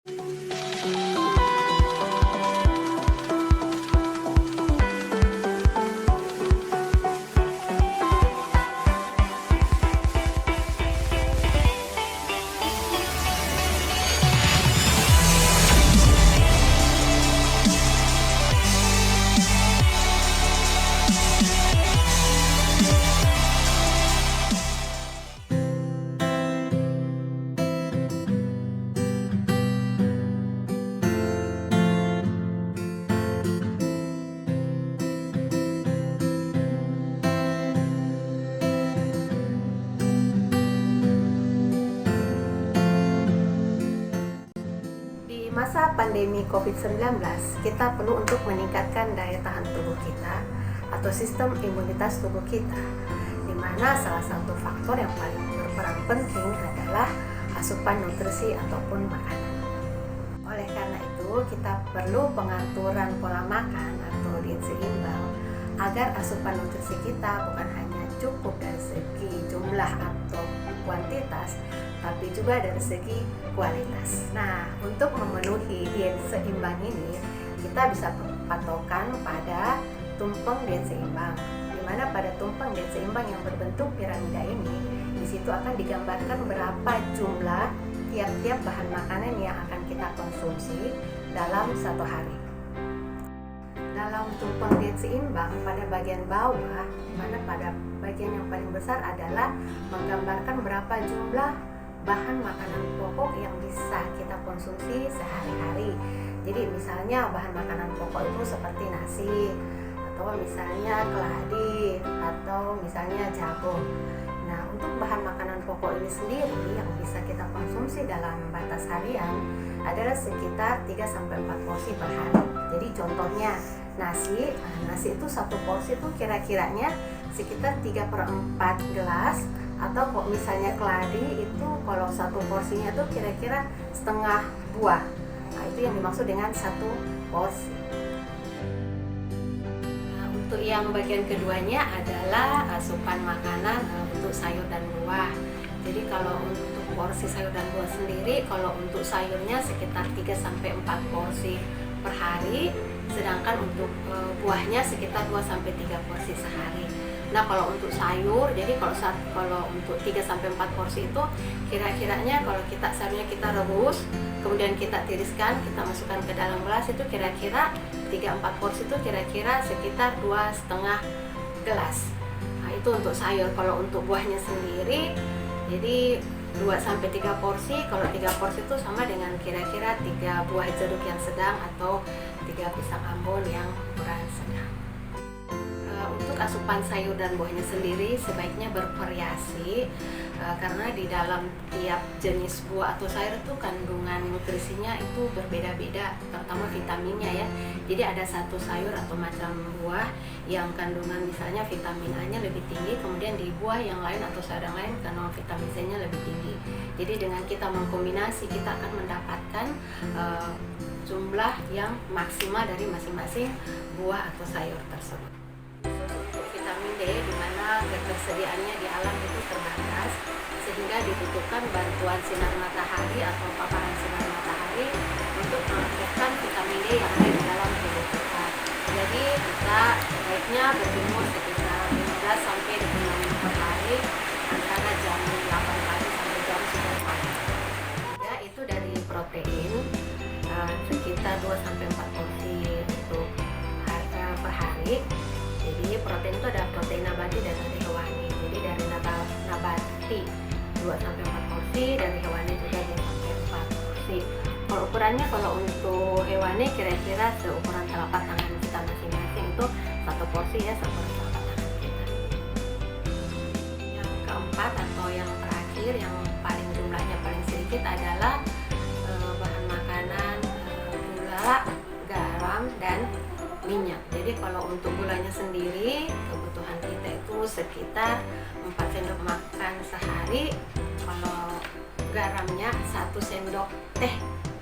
Di masa pandemi COVID-19, kita perlu untuk meningkatkan daya tahan tubuh kita atau sistem imunitas tubuh kita, di mana salah satu faktor yang paling berperan penting adalah asupan nutrisi ataupun makanan. Oleh karena itu, kita perlu pengaturan pola makan atau diet seimbang agar asupan nutrisi kita bukan hanya cukup dari segi jumlah atau kuantitas, tapi juga dari segi kualitas. Nah, untuk memenuhi diet seimbang ini, kita bisa patokan pada tumpeng diet seimbang, di mana pada tumpeng diet seimbang yang berbentuk piramida ini, di situ akan digambarkan berapa jumlah tiap-tiap bahan makanan yang akan kita konsumsi dalam satu hari. Dalam tumpeng diet seimbang, pada bagian bawah, mana pada bagian yang paling besar adalah menggambarkan berapa jumlah bahan makanan pokok yang bisa kita konsumsi sehari-hari. Jadi misalnya bahan makanan pokok itu seperti nasi, atau misalnya keladi, atau misalnya jagung. Nah, untuk bahan makanan pokok ini sendiri yang bisa kita konsumsi dalam batas harian adalah sekitar 3-4 porsi per hari. Jadi contohnya nasi itu satu porsi itu kira-kiranya sekitar 3/4 gelas, atau kok misalnya keladi itu kalau satu porsinya tuh kira-kira setengah buah. Nah, itu yang dimaksud dengan satu porsi. Nah, untuk yang bagian keduanya adalah asupan makanan untuk sayur dan buah. Jadi kalau untuk porsi sayur dan buah sendiri, kalau untuk sayurnya sekitar 3-4 porsi per hari, sedangkan untuk buahnya sekitar 2-3 porsi sehari. Nah, kalau untuk sayur, jadi kalau untuk 3-4 porsi itu kira-kiranya kalau sayurnya kita rebus, kemudian kita tiriskan, kita masukkan ke dalam gelas, itu kira-kira 3-4 porsi itu kira-kira sekitar 2,5 gelas. Nah, itu untuk sayur. Kalau untuk buahnya sendiri, jadi 2-3 porsi. Kalau 3 porsi itu sama dengan kira-kira 3 buah jeruk yang sedang atau 3 pisang ambon yang ukuran sedang. Untuk asupan sayur dan buahnya sendiri sebaiknya bervariasi, karena di dalam tiap jenis buah atau sayur itu kandungan nutrisinya itu berbeda-beda, terutama vitaminnya ya. Jadi ada satu sayur atau macam buah yang kandungan misalnya vitamin A-nya lebih tinggi, kemudian di buah yang lain atau sayur yang lain kandungan vitamin C-nya lebih tinggi. Jadi dengan kita mengkombinasi, kita akan mendapatkan jumlah yang maksimal dari masing-masing buah atau sayur tersebut. Untuk vitamin D, di mana ketersediaannya di alam itu terbatas, sehingga dibutuhkan bantuan sinar matahari atau paparan sinar matahari untuk mengaktifkan vitamin D yang ada di dalam tubuh kita. Jadi kita sebaiknya berjemur sekitar 15-20 menit per hari, antara jam 8 pagi sampai jam 10 pagi. Ya, itu dari protein sekitar 2-4 porsi untuk per hari. Jadi protein itu ada protein nabati dan ada hewani. Jadi dari nabati 2-4 porsi, dari hewani juga 2-4 porsi. Kalau ukurannya, kalau untuk hewani kira-kira seukuran telapak tangan kita masing-masing, itu satu porsi ya, seukuran telapak tangan kita. Yang keempat atau yang terakhir, yang paling jumlahnya paling sedikit adalah bahan makanan gula, garam, dan minyak. Jadi kalau untuk gulanya sendiri, kebutuhan kita itu sekitar 4 sendok makan sehari. Kalau garamnya 1 sendok teh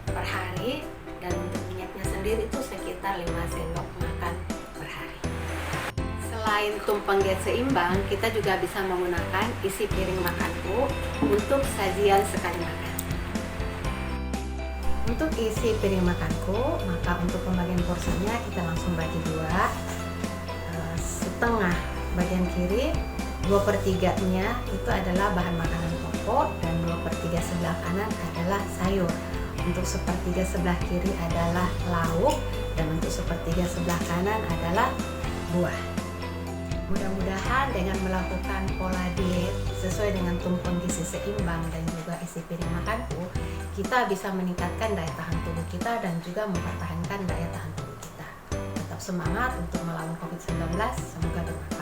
per hari, dan untuk minyaknya sendiri itu sekitar 5 sendok makan per hari. Selain tumpeng diet seimbang, kita juga bisa menggunakan isi piring makanku untuk sajian sekali makan. Untuk isi piring makanku, maka untuk pembagian porsinya kita langsung bagi dua. Setengah bagian kiri, 2/3-nya itu adalah bahan makanan pokok dan 2/3 sebelah kanan adalah sayur. Untuk 1/3 sebelah kiri adalah lauk dan untuk 1/3 sebelah kanan adalah buah. Mudah-mudahan dengan melakukan pola diet sesuai dengan tumpuan gizi seimbang dan juga isi piring makanku, kita bisa meningkatkan daya tahan tubuh kita dan juga mempertahankan daya tahan tubuh kita. Tetap semangat untuk melawan COVID-19, semoga bermanfaat.